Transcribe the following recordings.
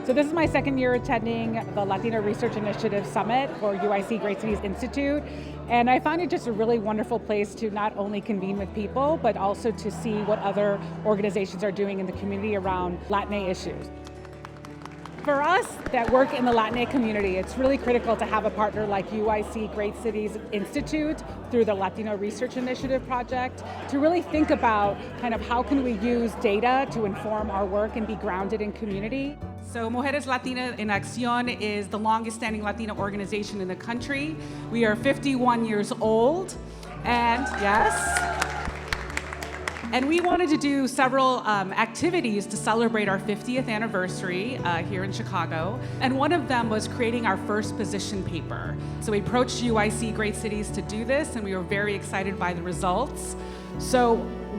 So this is my second year attending the Latino Research Initiative Summit, or UIC Great Cities Institute. And I found it just a really wonderful place to not only convene with people, but also to see what other organizations are doing in the community around Latina issues. For us that work in the Latina community, it's really critical to have a partner like UIC Great Cities Institute through the Latino Research Initiative project to really think about kind of how can we use data to inform our work and be grounded in community. So Mujeres Latinas en Acción is the longest standing Latina organization in the country. We are 51 years old, and and we wanted to do several activities to celebrate our 50th anniversary here in Chicago. And one of them was creating our first position paper. So we approached UIC Great Cities to do this, and we were very excited by the results. So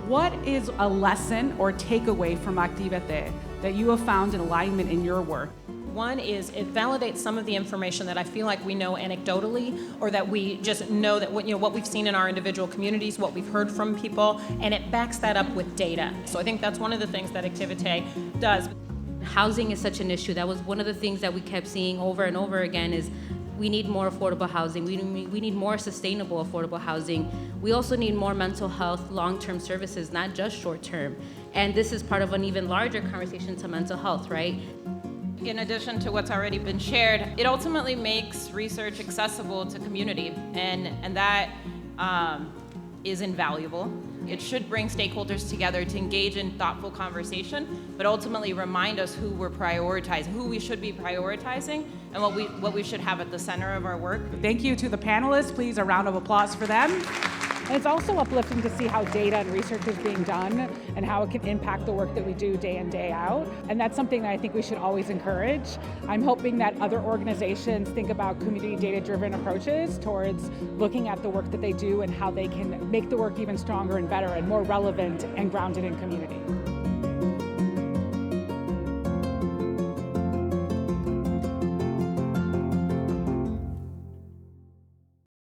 what is a lesson or takeaway from Actívate that you have found in alignment in your work? One is it validates some of the information that I feel like we know anecdotally, or that we just know that what we've seen in our individual communities, what we've heard from people, and it backs that up with data. So I think that's one of the things that Actívate does. Housing is such an issue. That was one of the things that we kept seeing over and over again is we need more affordable housing. We need more sustainable affordable housing. We also need more mental health, long-term services, not just short-term. And this is part of an even larger conversation to mental health, right? In addition to what's already been shared, it ultimately makes research accessible to community, and that is invaluable. It should bring stakeholders together to engage in thoughtful conversation, but ultimately remind us who we're prioritizing, who we should be prioritizing, and what we should have at the center of our work. Thank you to the panelists. Please, a round of applause for them. And it's also uplifting to see how data and research is being done and how it can impact the work that we do day in, day out. And that's something that I think we should always encourage. I'm hoping that other organizations think about community data-driven approaches towards looking at the work that they do and how they can make the work even stronger and better and more relevant and grounded in community.